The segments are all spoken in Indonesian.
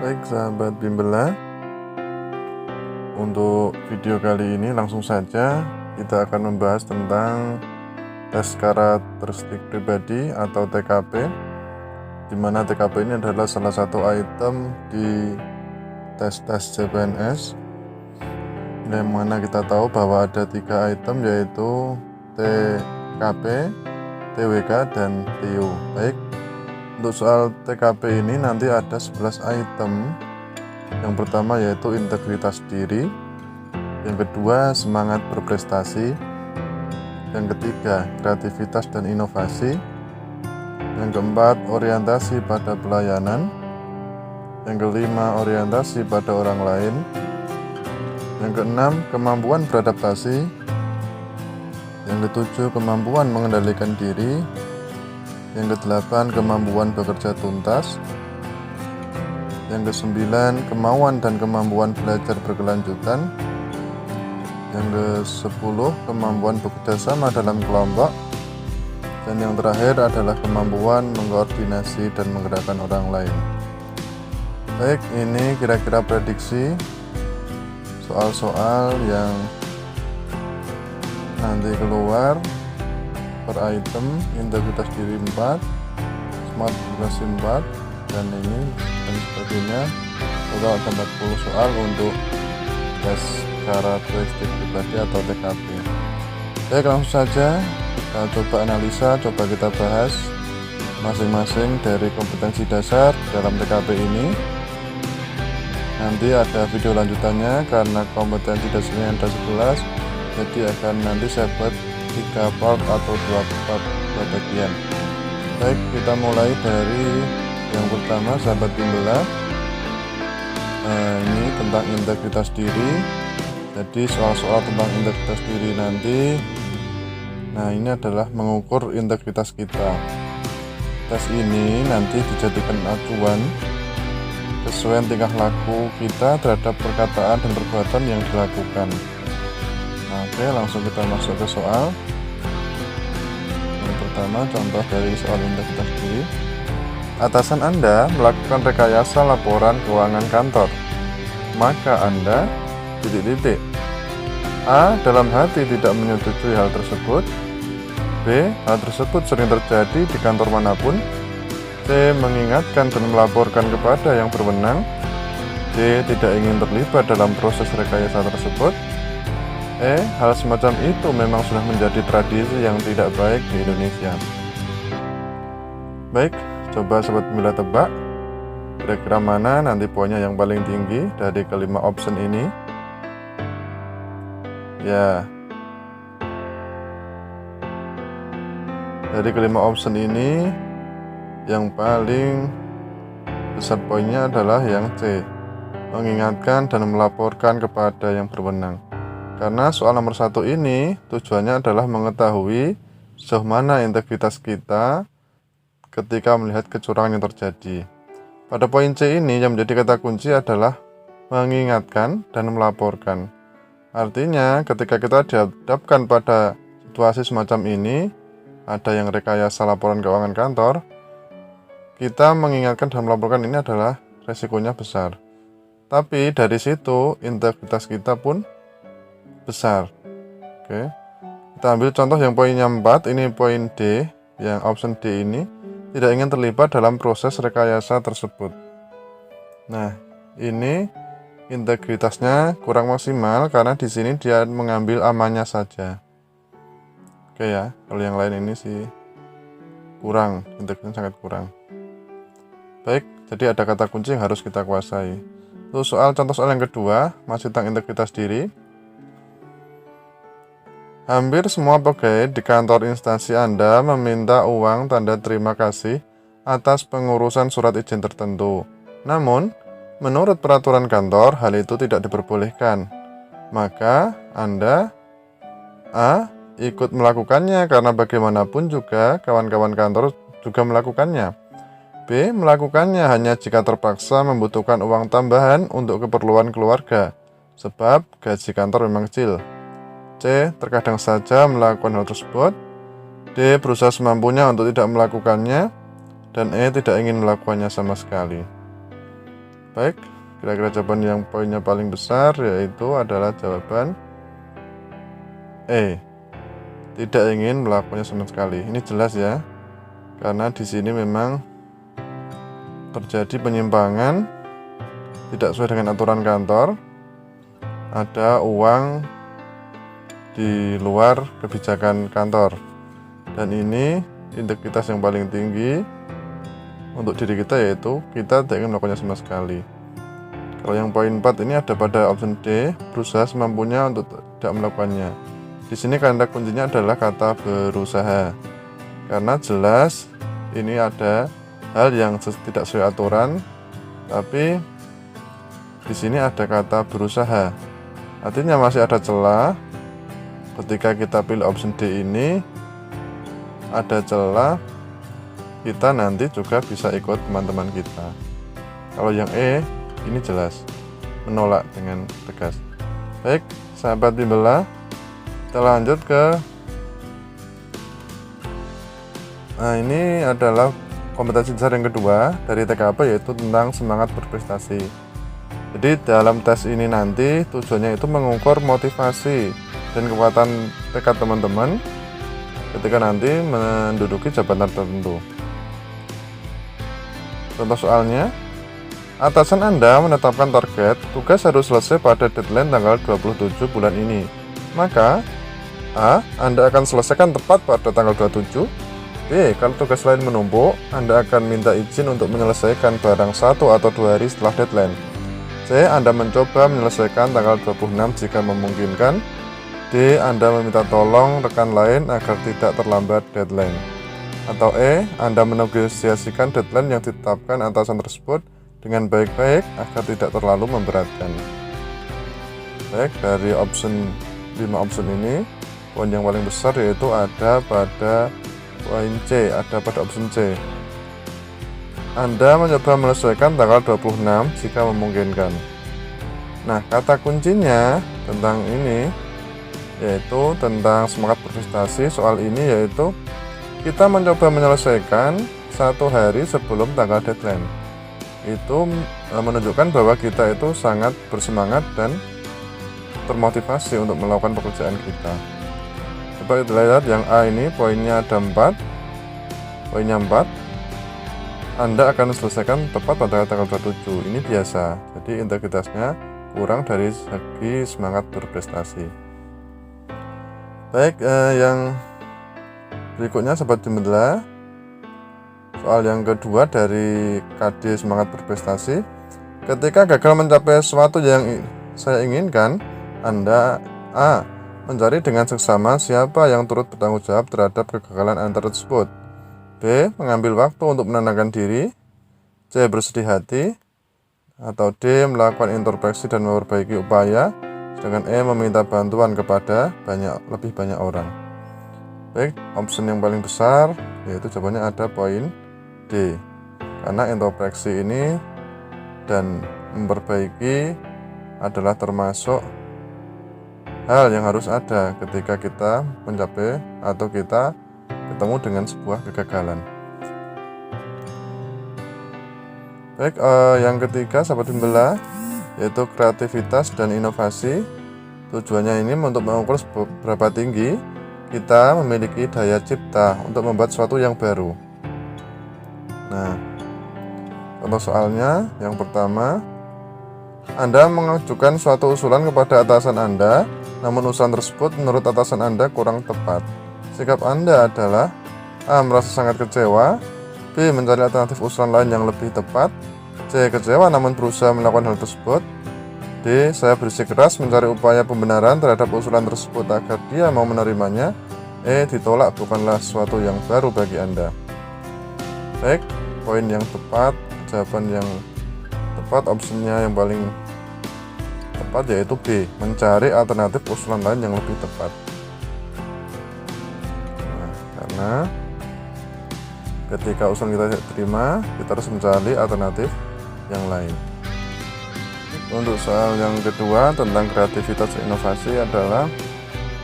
Baik sahabat Bimbela, untuk video kali ini langsung saja kita akan membahas tentang tes karakteristik pribadi atau TKP, di mana TKP ini adalah salah satu item di tes CPNS, yang mana kita tahu bahwa ada 3 item, yaitu TKP, TWK, dan TIO. Baik, untuk soal TKP ini nanti ada 11 item. Yang pertama yaitu integritas diri, yang kedua semangat berprestasi, yang ketiga kreativitas dan inovasi, yang keempat orientasi pada pelayanan, yang kelima orientasi pada orang lain, yang keenam kemampuan beradaptasi, yang ketujuh kemampuan mengendalikan diri, yang kedelapan kemampuan bekerja tuntas, yang kesembilan kemauan dan kemampuan belajar berkelanjutan, yang ke-10 kemampuan bekerja sama dalam kelompok, dan yang terakhir adalah kemampuan mengkoordinasi dan menggerakkan orang lain. Baik, ini kira-kira prediksi soal-soal yang nanti keluar per item. Integritas diri 4, smart berprestasi 4, dan ini dan sebagainya. Total ada 40 soal untuk tes karakteristik pribadi atau TKP. Baik, langsung saja kita coba analisa, coba kita bahas masing-masing dari kompetensi dasar dalam TKP ini. Nanti ada video lanjutannya karena kompetensi dasarnya ada 11, jadi akan nanti saya buat 3 part atau 2 part, 2 bagian. Baik, kita mulai dari yang pertama, sahabat Bimbela. Ini tentang integritas diri. Jadi soal-soal tentang integritas diri nanti, nah ini adalah mengukur integritas kita. Tes ini nanti dijadikan acuan kesesuaian tingkah laku kita terhadap perkataan dan perbuatan yang dilakukan. Nah, oke, langsung kita masuk ke soal. Yang pertama, contoh dari soal integritas diri. Atasan Anda melakukan rekayasa laporan keuangan kantor, maka Anda A. Dalam hati tidak menyetujui hal tersebut. B. Hal tersebut sering terjadi di kantor manapun. C. Mengingatkan dan melaporkan kepada yang berwenang. D. Tidak ingin terlibat dalam proses rekayasa tersebut. E. Hal semacam itu memang sudah menjadi tradisi yang tidak baik di Indonesia. Baik, coba sobat Bimbela tebak kira-kira mana nanti poinnya yang paling tinggi dari kelima option ini. Ya, dari kelima option ini yang paling besar poinnya adalah yang C, mengingatkan dan melaporkan kepada yang berwenang. Karena soal nomor 1 ini tujuannya adalah mengetahui sejauh mana integritas kita ketika melihat kecurangan yang terjadi. Pada poin C ini yang menjadi kata kunci adalah mengingatkan dan melaporkan. Artinya ketika kita dihadapkan pada situasi semacam ini, ada yang rekayasa laporan keuangan kantor, kita mengingatkan dan melaporkan ini adalah resikonya besar. Tapi dari situ integritas kita pun besar. Oke. Kita ambil contoh yang poinnya 4, ini poin D, yang option D ini tidak ingin terlibat dalam proses rekayasa tersebut. Nah, ini integritasnya kurang maksimal karena di sini dia mengambil amannya saja. Oke ya, kalau yang lain ini sih kurang, integritasnya sangat kurang. Baik, jadi ada kata kunci yang harus kita kuasai. Terus contoh soal yang kedua, masih tentang integritas diri. Hampir semua pegawai di kantor instansi Anda meminta uang tanda terima kasih atas pengurusan surat izin tertentu. Namun, menurut peraturan kantor, hal itu tidak diperbolehkan. Maka, Anda A. Ikut melakukannya karena bagaimanapun juga kawan-kawan kantor juga melakukannya. B. Melakukannya hanya jika terpaksa membutuhkan uang tambahan untuk keperluan keluarga, sebab gaji kantor memang kecil. C. Terkadang saja melakukan hal tersebut. D. Berusaha semampunya untuk tidak melakukannya. Dan E. Tidak ingin melakukannya sama sekali. Baik, kira-kira jawaban yang poinnya paling besar yaitu adalah jawaban E. Tidak ingin melakukannya sama sekali. Ini jelas ya, karena di sini memang terjadi penyimpangan, tidak sesuai dengan aturan kantor. Ada uang di luar kebijakan kantor, dan ini integritas yang paling tinggi untuk diri kita, yaitu kita tidak ingin melakukannya sama sekali. Kalau yang poin 4 ini ada pada option D, berusaha semampunya untuk tidak melakukannya. Di sini kata kuncinya adalah kata berusaha, karena jelas ini ada hal yang tidak sesuai aturan, tapi di sini ada kata berusaha. Artinya masih ada celah. Ketika kita pilih option D ini, ada celah, kita nanti juga bisa ikut teman-teman kita. Kalau yang E, ini jelas menolak dengan tegas. Baik, sahabat bimbel, kita lanjut ke ini adalah kompetensi dasar yang kedua dari TKP, yaitu tentang semangat berprestasi. Jadi dalam tes ini nanti tujuannya itu mengukur motivasi dan kekuatan tekad teman-teman ketika nanti menduduki jabatan tertentu. Contoh soalnya, atasan Anda menetapkan target tugas harus selesai pada deadline tanggal 27 bulan ini. Maka A. Anda akan selesaikan tepat pada tanggal 27. B. Kalau tugas lain menumpuk, Anda akan minta izin untuk menyelesaikan barang 1 atau 2 hari setelah deadline. C. Anda mencoba menyelesaikan tanggal 26 jika memungkinkan. D. Anda meminta tolong rekan lain agar tidak terlambat deadline. Atau E. Anda menegosiasikan deadline yang ditetapkan atasan tersebut dengan baik-baik agar tidak terlalu memberatkan. Baik, dari 5 option ini, poin yang paling besar yaitu ada pada poin C, ada pada option C. Anda mencoba menyelesaikan tanggal 26 jika memungkinkan. Nah, kata kuncinya tentang ini yaitu tentang semangat berprestasi. Soal ini yaitu kita mencoba menyelesaikan 1 hari sebelum tanggal deadline. Itu menunjukkan bahwa kita itu sangat bersemangat dan termotivasi untuk melakukan pekerjaan kita. Coba kita lihat yang A ini, poinnya ada 4. Poinnya 4. Anda akan selesaikan tepat pada tanggal 27. Ini biasa. Jadi integritasnya kurang dari segi semangat berprestasi. Baik, yang berikutnya sahabat jendela, soal yang kedua dari KD semangat berprestasi. Ketika gagal mencapai sesuatu yang saya inginkan, Anda A. mencari dengan seksama siapa yang turut bertanggung jawab terhadap kegagalan Anda tersebut. B. mengambil waktu untuk menenangkan diri. C. bersedih hati. Atau D. melakukan introspeksi dan memperbaiki upaya. Sedangkan E. meminta bantuan kepada lebih banyak orang. Baik, option yang paling besar yaitu jawabannya ada poin D. Karena introspeksi ini dan memperbaiki adalah termasuk hal yang harus ada ketika kita mencapai atau kita ketemu dengan sebuah kegagalan. Baik, yang ketiga sahabat bimbel, yaitu kreativitas dan inovasi. Tujuannya ini untuk mengukur seberapa tinggi kita memiliki daya cipta untuk membuat sesuatu yang baru. Nah, contoh soalnya yang pertama, Anda mengajukan suatu usulan kepada atasan Anda, namun usulan tersebut menurut atasan Anda kurang tepat. Sikap Anda adalah A. merasa sangat kecewa. B. mencari alternatif usulan lain yang lebih tepat. C. kecewa namun berusaha melakukan hal tersebut. D. saya bersikeras mencari upaya pembenaran terhadap usulan tersebut agar dia mau menerimanya. E. ditolak bukanlah sesuatu yang baru bagi Anda. Baik, poin yang tepat, jawaban yang tepat, opsinya yang paling tepat yaitu B. mencari alternatif usulan lain yang lebih tepat. Nah, karena ketika usulan kita tidak terima, kita harus mencari alternatif yang lain. Untuk soal yang kedua tentang kreativitas dan inovasi adalah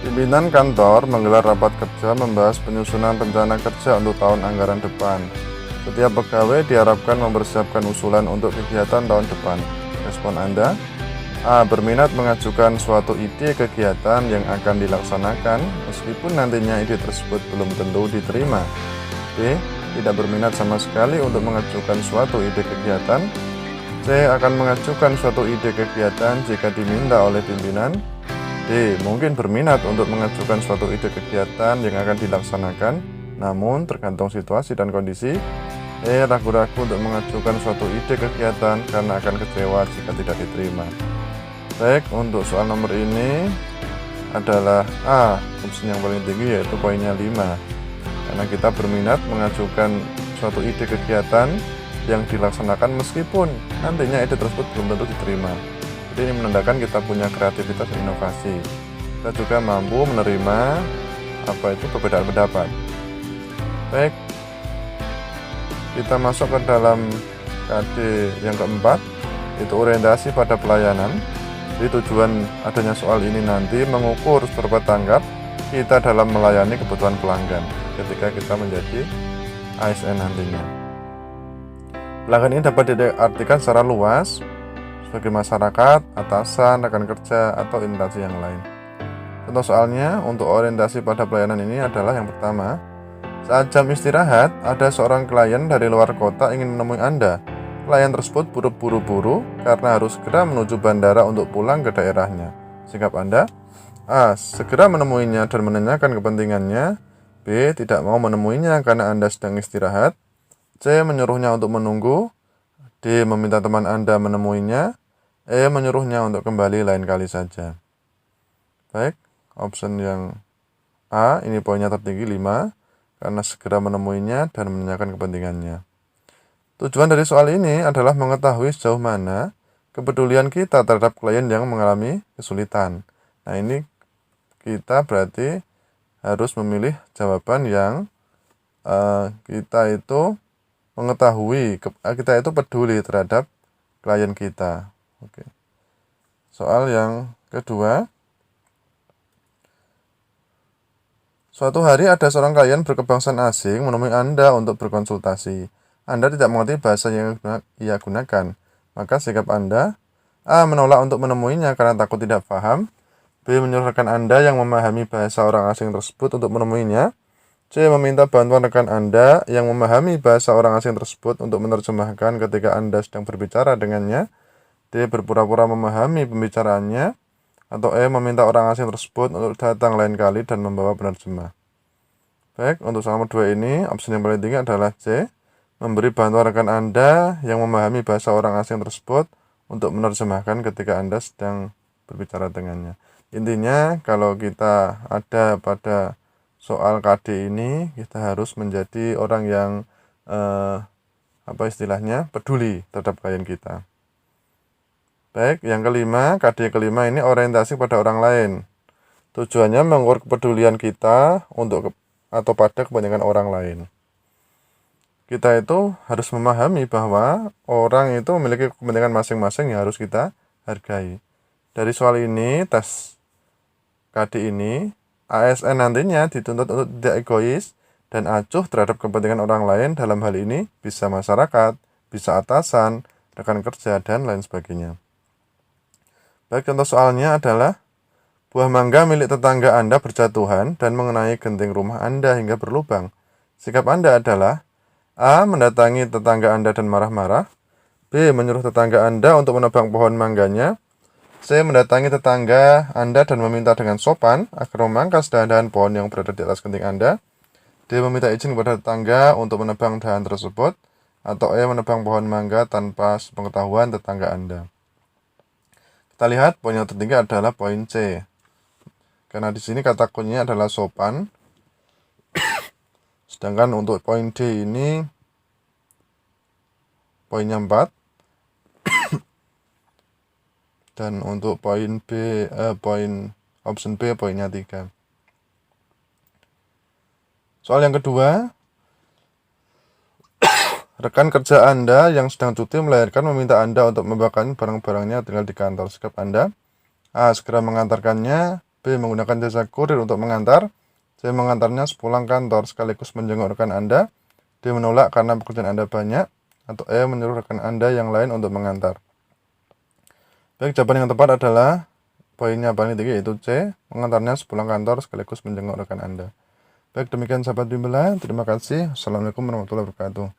pimpinan kantor menggelar rapat kerja membahas penyusunan rencana kerja untuk tahun anggaran depan. Setiap pegawai diharapkan mempersiapkan usulan untuk kegiatan tahun depan. Respon Anda: A. Berminat mengajukan suatu ide kegiatan yang akan dilaksanakan meskipun nantinya ide tersebut belum tentu diterima. B. Tidak berminat sama sekali untuk mengajukan suatu ide kegiatan. C. Akan mengajukan suatu ide kegiatan jika diminta oleh pimpinan. D. Mungkin berminat untuk mengajukan suatu ide kegiatan yang akan dilaksanakan, namun tergantung situasi dan kondisi. E. Ragu-ragu untuk mengajukan suatu ide kegiatan karena akan kecewa jika tidak diterima. Baik, untuk soal nomor ini adalah A, opsi yang paling tinggi, yaitu poinnya 5. Karena kita berminat mengajukan suatu ide kegiatan yang dilaksanakan meskipun nantinya ide tersebut belum tentu diterima. Jadi ini menandakan kita punya kreativitas dan inovasi. Kita juga mampu menerima perbedaan pendapat. Baik, kita masuk ke dalam KD yang keempat, yaitu orientasi pada pelayanan. Jadi tujuan adanya soal ini nanti mengukur seberapa tanggap kita dalam melayani kebutuhan pelanggan ketika kita menjadi ASN nantinya. Pelanggan ini dapat diartikan secara luas sebagai masyarakat, atasan, rekan kerja, atau instansi yang lain. Contoh soalnya untuk orientasi pada pelayanan ini adalah yang pertama, saat jam istirahat ada seorang klien dari luar kota ingin menemui Anda. Klien tersebut buru-buru karena harus segera menuju bandara untuk pulang ke daerahnya. Sikap Anda: A. Segera menemuinya dan menanyakan kepentingannya. B. Tidak mau menemuinya karena Anda sedang istirahat. C. Menyuruhnya untuk menunggu. D. Meminta teman Anda menemuinya. E. Menyuruhnya untuk kembali lain kali saja. Baik, option yang A, ini poinnya tertinggi 5, karena segera menemuinya dan menanyakan kepentingannya. Tujuan dari soal ini adalah mengetahui sejauh mana kepedulian kita terhadap klien yang mengalami kesulitan. Nah, ini kita berarti harus memilih jawaban yang kita itu mengetahui, kita itu peduli terhadap klien kita. Oke. Soal yang kedua. Suatu hari ada seorang klien berkebangsaan asing menemui Anda untuk berkonsultasi. Anda tidak mengerti bahasa yang ia gunakan. Maka sikap Anda: A. Menolak untuk menemuinya karena takut tidak paham. B. Menyuruh rekan Anda yang memahami bahasa orang asing tersebut untuk menemuinya. C. Meminta bantuan rekan Anda yang memahami bahasa orang asing tersebut untuk menerjemahkan ketika Anda sedang berbicara dengannya. D. Berpura-pura memahami pembicaraannya. Atau E. Meminta orang asing tersebut untuk datang lain kali dan membawa penerjemah. Baik, untuk soal nomor 2 ini, opsi yang paling tinggi adalah C. Memberi bantuan rekan Anda yang memahami bahasa orang asing tersebut untuk menerjemahkan ketika Anda sedang berbicara dengannya. Intinya, kalau kita ada pada soal KD ini, kita harus menjadi orang yang peduli terhadap klien kita. Baik, yang kelima, KD kelima ini orientasi pada orang lain. Tujuannya mengukur kepedulian kita atau pada kepentingan orang lain. Kita itu harus memahami bahwa orang itu memiliki kepentingan masing-masing yang harus kita hargai. Dari soal ini, tes KD ini, ASN nantinya dituntut untuk tidak egois dan acuh terhadap kepentingan orang lain. Dalam hal ini bisa masyarakat, bisa atasan, rekan kerja, dan lain sebagainya. Baik, contoh soalnya adalah buah mangga milik tetangga Anda berjatuhan dan mengenai genting rumah Anda hingga berlubang. Sikap Anda adalah: A. Mendatangi tetangga Anda dan marah-marah. B. Menyuruh tetangga Anda untuk menebang pohon mangganya. C. Mendatangi tetangga Anda dan meminta dengan sopan agar memangkas dahan-dahan pohon yang berada di atas genting Anda. D. Meminta izin kepada tetangga untuk menebang dahan tersebut. Atau E. Menebang pohon mangga tanpa sepengetahuan tetangga Anda. Kita lihat poin yang tertinggi adalah poin C. Karena di sini kata kuncinya adalah sopan. Sedangkan untuk poin D ini poinnya 4. Dan untuk poin option B poinnya 3. Soal yang kedua, rekan kerja Anda yang sedang cuti melahirkan meminta Anda untuk membawakan barang-barangnya tinggal di kantor. Sikap Anda: A. Segera mengantarkannya. B. Menggunakan jasa kurir untuk mengantar. C. Mengantarnya sepulang kantor sekaligus menjenguk rekan Anda. D. Menolak karena pekerjaan Anda banyak. Atau E. Menyuruh rekan Anda yang lain untuk mengantar. Baik, jawaban yang tepat adalah poinnya paling tinggi, yaitu C. Mengantarnya sepulang kantor sekaligus menjenguk rekan Anda. Baik, demikian sahabat bimbel. Terima kasih. Assalamualaikum warahmatullahi wabarakatuh.